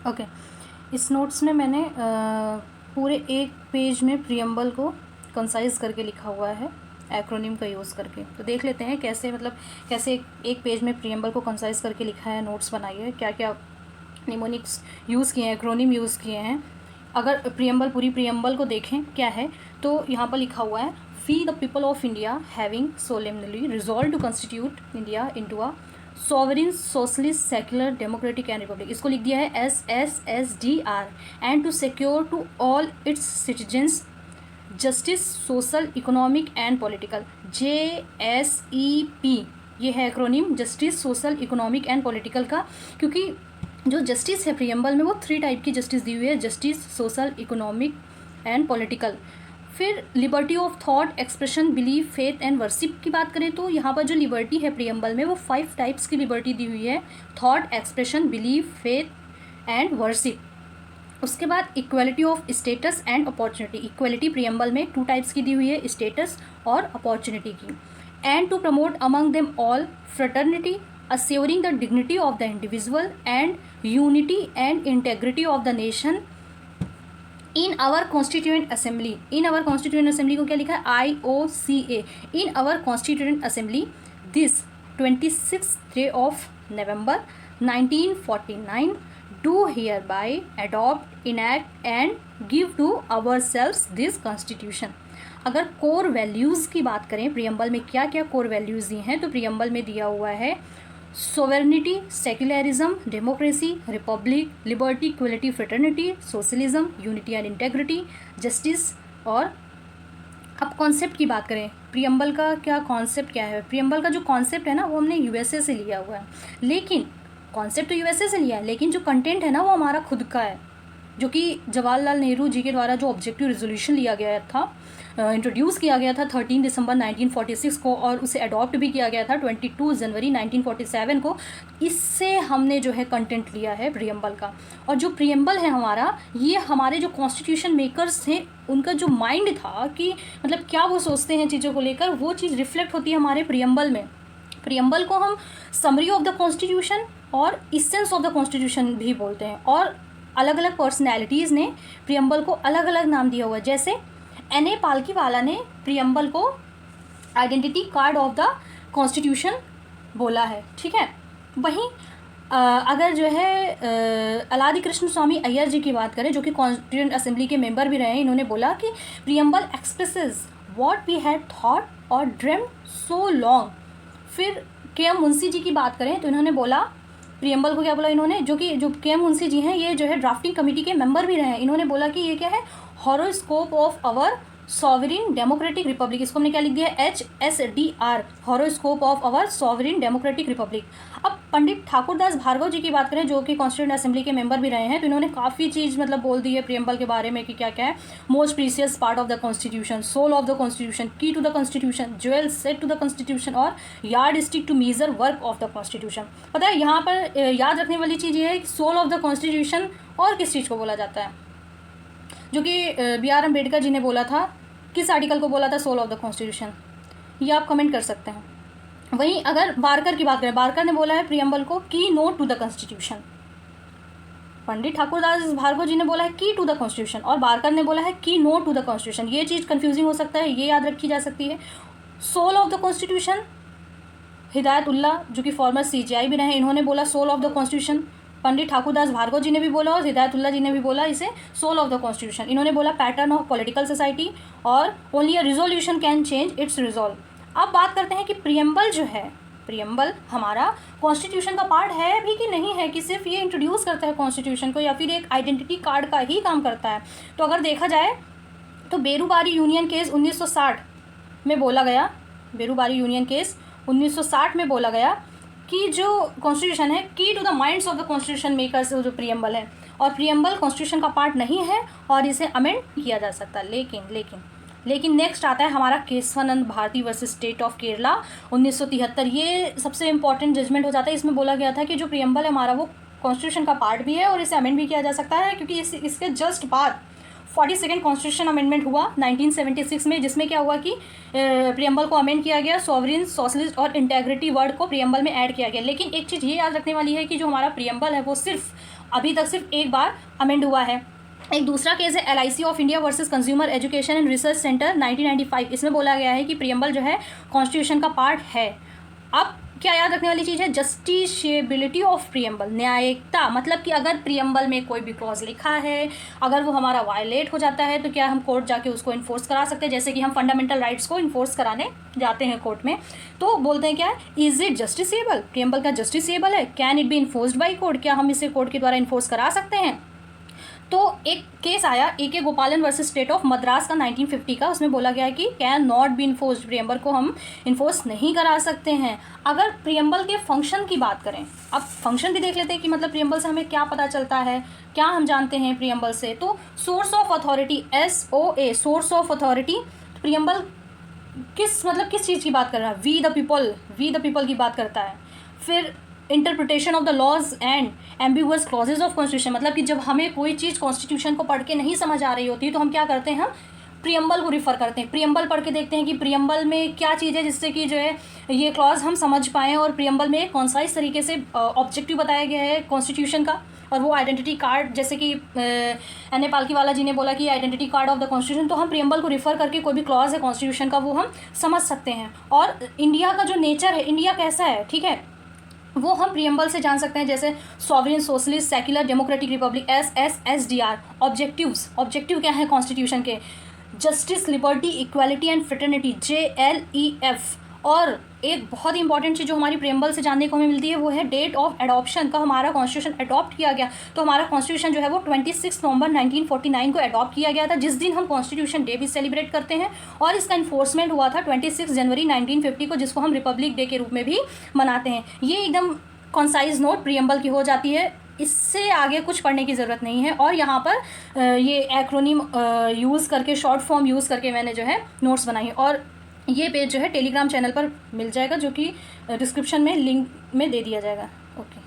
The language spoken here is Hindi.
ओके, इस नोट्स में मैंने पूरे एक पेज में प्रियम्बल को कंसाइज करके लिखा हुआ है एक्रोनिम का यूज़ करके। तो देख लेते हैं कैसे, मतलब कैसे एक पेज में प्रियम्बल को कंसाइज करके लिखा है, नोट्स बनाई है, क्या क्या निमोनिक्स यूज़ किए हैं, एक्रोनिम यूज़ किए हैं। अगर प्रियम्बल, पूरी प्रियम्बल को देखें क्या है, तो यहाँ पर लिखा हुआ है, we the people of India having solemnly resolved to constitute India into a sovereign socialist secular democratic and republic, इसको लिख दिया है SSSDR, and to secure to all its citizens justice social economic and political, JSEP, ये है acronym, justice social economic and political का। क्योंकि जो जस्टिस है प्रियम्बल में वो 3 टाइप की जस्टिस दी हुई है, justice, social, economic and political. फिर liberty of thought, expression, belief, faith and worship की बात करें तो यहाँ पर जो लिबर्टी है प्रियम्बल में वो 5 टाइप्स की लिबर्टी दी हुई है, thought, expression, belief, faith and worship. उसके बाद equality of status and opportunity, equality preamble में 2 टाइप्स की दी हुई है, स्टेटस और अपॉर्चुनिटी की। And to promote among them all fraternity, assuring the dignity of the individual and unity and integrity of the nation in our constituent assembly। in our constituent assembly को क्या लिखा है, IOCA, in our constituent assembly this 26th day of November 1949 do hereby adopt, enact and give to ourselves this constitution। अगर कोर वैल्यूज़ की बात करें, प्रियम्बल में क्या क्या कोर वैल्यूज़ दी हैं, तो प्रियम्बल में दिया हुआ है sovereignty, secularism, democracy, republic, liberty, equality, fraternity, socialism, unity and integrity, justice. और अब कॉन्सेप्ट की बात करें, प्रियम्बल का क्या कॉन्सेप्ट क्या है, प्रियम्बल का जो कॉन्सेप्ट है ना वो हमने USA से लिया हुआ है, लेकिन कॉन्सेप्ट तो USA से लिया है, लेकिन जो कंटेंट है ना वो हमारा खुद का है, जो कि जवाहरलाल नेहरू जी के द्वारा जो ऑब्जेक्टिव रेजोल्यूशन लिया गया था, इंट्रोड्यूस किया गया था 13 दिसंबर 1946 को, और उसे अडॉप्ट भी किया गया था 22 जनवरी 1947 को। इससे हमने जो है कंटेंट लिया है प्रियम्बल का। और जो प्रियम्बल है हमारा, ये हमारे जो कॉन्स्टिट्यूशन मेकर्स थे उनका जो माइंड था कि मतलब क्या वो सोचते हैं चीज़ों को लेकर, वो चीज़ रिफ्लेक्ट होती है हमारे प्रियम्बल में। प्रियम्बल को हम समरी ऑफ द कॉन्स्टिट्यूशन और इसेंस ऑफ द कॉन्स्टिट्यूशन भी बोलते हैं, और अलग अलग पर्सनैलिटीज़ ने प्रियम्बल को अलग अलग नाम दिया हुआ है। जैसे NA पालकीवाला ने प्रियम्बल को identity card of the constitution बोला है, ठीक है। वहीं अगर जो है अलादी कृष्ण स्वामी अय्यर जी की बात करें, जो कि कॉन्स्टिट्यूएंट असेंबली के मेंबर भी रहे हैं, इन्होंने बोला कि preamble expresses what we had thought और ड्रीम सो लॉन्ग। फिर KM मुंशी जी की बात करें तो इन्होंने बोला, प्रियम्बल को क्या बोला इन्होंने, जो KM मुंशी जी हैं, ये जो है ड्राफ्टिंग कमेटी के मेंबर भी रहे हैं, इन्होंने बोला कि ये क्या है, horoscope of our sovereign democratic republic, इसको हमने क्या लिख दिया है, HSDR, horoscope of our sovereign democratic republic. अब पंडित ठाकुरदास भार्गव जी की बात करें, जो कि कॉन्स्टिट्यूएंट असेंबली के मेंबर भी रहे हैं, तो इन्होंने काफ़ी चीज़ मतलब बोल दी है प्रियम्बल के बारे में कि क्या क्या है, most precious part of the constitution, soul of the constitution, key to the constitution, jewel set to the constitution और yardstick to measure work of the constitution. पता है यहाँ पर याद रखने वाली चीज़ ये है कि सोल ऑफ द कॉन्स्टिट्यूशन और किस चीज़ को बोला जाता है, जो कि BR अम्बेडकर जी ने बोला था, किस आर्टिकल को बोला था सोल ऑफ द कॉन्स्टिट्यूशन, ये आप कमेंट कर सकते हैं। वहीं अगर बारकर की बात करें, बारकर ने बोला है प्रियम्बल को की note to the constitution, Pandit Thakurdas Bhargava ji ने बोला है की टू द कॉन्स्टिट्यूशन, और बारकर ने बोला है की नोट टू द कॉन्स्टिट्यूशन। ये चीज़ कन्फ्यूजिंग हो सकता है, ये याद रखी जा सकती है। Soul of the constitution, Hidayatullah जो कि फॉर्मर CGI भी रहे, इन्होंने बोला soul of the constitution, Pandit Thakurdas Bhargava ji ने भी बोला और हिदायतुल्ला जी ने भी बोला इसे सोल ऑफ द कॉन्स्टिट्यूशन। इन्होंने बोला पैटर्न ऑफ पॉलिटिकल सोसाइटी और only a resolution can change it's resolve. अब बात करते हैं कि प्रियम्बल जो है, प्रियम्बल हमारा कॉन्स्टिट्यूशन का पार्ट है भी कि नहीं है, कि सिर्फ ये इंट्रोड्यूस करता है कॉन्स्टिट्यूशन को, या फिर एक आइडेंटिटी कार्ड का ही काम करता है। तो अगर देखा जाए तो बेरूबारी यूनियन केस 1960 में बोला गया, बेरूबारी यूनियन केस 1960 में बोला गया कि जो कॉन्स्टिट्यूशन है, key to the minds of the constitution makers, जो प्रियम्बल है, और प्रियम्बल कॉन्स्टिट्यूशन का पार्ट नहीं है और इसे अमेंड किया जा सकता। लेकिन नेक्स्ट आता है हमारा Kesavananda Bharati versus state of Kerala 1973। ये सबसे इंपॉर्टेंट जजमेंट हो जाता है। इसमें बोला गया था कि जो प्रियम्बल है हमारा वो कॉन्स्टिट्यूशन का पार्ट भी है और इसे अमेंड भी किया जा सकता है, क्योंकि इसके जस्ट बाद 42nd कॉन्स्टिट्यूशन अमेंडमेंट हुआ 1976 में, जिसमें क्या हुआ कि प्रियम्बल को अमेंड किया गया, सॉवरिन, सोशलिस्ट और इंटेग्रिटी वर्ड को प्रियम्बल में ऐड किया गया। लेकिन एक चीज़ ये याद रखने वाली है कि जो हमारा प्रियम्बल है वो अभी तक सिर्फ एक बार अमेंड हुआ है। एक दूसरा केस है LIC of India versus consumer education and research centre 1995। इसमें बोला गया है कि प्रियम्बल जो है कॉन्स्टिट्यूशन का पार्ट है। अब क्या याद रखने वाली चीज़ है, जस्टिशिएबिलिटी ऑफ प्रियम्बल, न्यायिकता, मतलब कि अगर प्रियम्बल में कोई भी क्लॉज लिखा है, अगर वो हमारा वायलेट हो जाता है तो क्या हम कोर्ट जाके उसको इन्फोर्स करा सकते हैं। जैसे कि हम फंडामेंटल राइट्स को इन्फोर्स कराने जाते हैं कोर्ट में, तो बोलते हैं क्या है, इज इट जस्टिसिएबल, प्रियम्बल का जस्टिसिएबल है, can it be enforced by court, क्या हम इसे कोर्ट के द्वारा इन्फोर्स करा सकते हैं। तो एक केस आया AK गोपालन वर्सेस स्टेट ऑफ मद्रास का 1950 का, उसमें बोला गया है कि can not be enforced, preamble को हम इन्फोर्स नहीं करा सकते हैं। अगर प्रियम्बल के फंक्शन की बात करें, अब फंक्शन भी देख लेते हैं कि मतलब प्रियम्बल से हमें क्या पता चलता है, क्या हम जानते हैं प्रियम्बल से। तो source of authority, SOA, source of authority, preamble किस चीज़ की बात कर रहा है, वी द पीपल की बात करता है। फिर interpretation of the laws and ambiguous clauses of constitution, मतलब कि जब हमें कोई चीज़ कॉन्स्टिट्यूशन को पढ़ के नहीं समझ आ रही होती है तो हम क्या करते हैं, हम प्रियम्बल को रिफ़र करते हैं, प्रियम्बल पढ़ के देखते हैं कि प्रियम्बल में क्या चीज़ है जिससे कि जो है ये क्लॉज हम समझ पाएँ। और प्रियम्बल में कॉन्साइज तरीके से ऑब्जेक्टिव बताया गया है कॉन्स्टिट्यूशन का, और वो आइडेंटिटी कार्ड, जैसे कि N.A. पालकीवाला जी ने बोला कि identity card of the constitution, तो हम प्रियम्बल को रिफ़र करके कोई भी क्लॉज है कॉन्स्टिट्यूशन का वो हम समझ सकते हैं। और इंडिया का जो नेचर है, इंडिया कैसा है, ठीक है, वो हम प्रियम्बल से जान सकते हैं। जैसे sovereign, socialist, secular, democratic Republic, SSSDR। Objective क्या है कॉन्स्टिट्यूशन के, justice, liberty, equality and fraternity, JLEF। और एक बहुत ही इंपॉर्टेंट चीज़ जो हमारी प्रियम्बल से जानने को हमें मिलती है वो है डेट ऑफ एडॉप्शन का, हमारा कॉन्स्टिट्यूशन अडॉप्ट किया गया। तो हमारा कॉन्स्टिट्यूशन जो है वो 26 नवंबर 1949 को अडॉप्ट किया गया था, जिस दिन हम कॉन्स्टिट्यूशन डे भी सेलिब्रेट करते हैं। और इसका इन्फोर्समेंट हुआ था 26 जनवरी 1950 को, जिसको हम रिपब्लिक डे के रूप में भी मनाते हैं। ये एकदम कॉन्साइज नोट प्रियम्बल की हो जाती है, इससे आगे कुछ पढ़ने की ज़रूरत नहीं है। और यहाँ पर ये एक्रोनिम यूज़ करके, शॉर्ट फॉर्म यूज़ करके मैंने जो है नोट्स बनाई है। और ये पेज जो है टेलीग्राम चैनल पर मिल जाएगा, जो कि डिस्क्रिप्शन में लिंक में दे दिया जाएगा। ओके।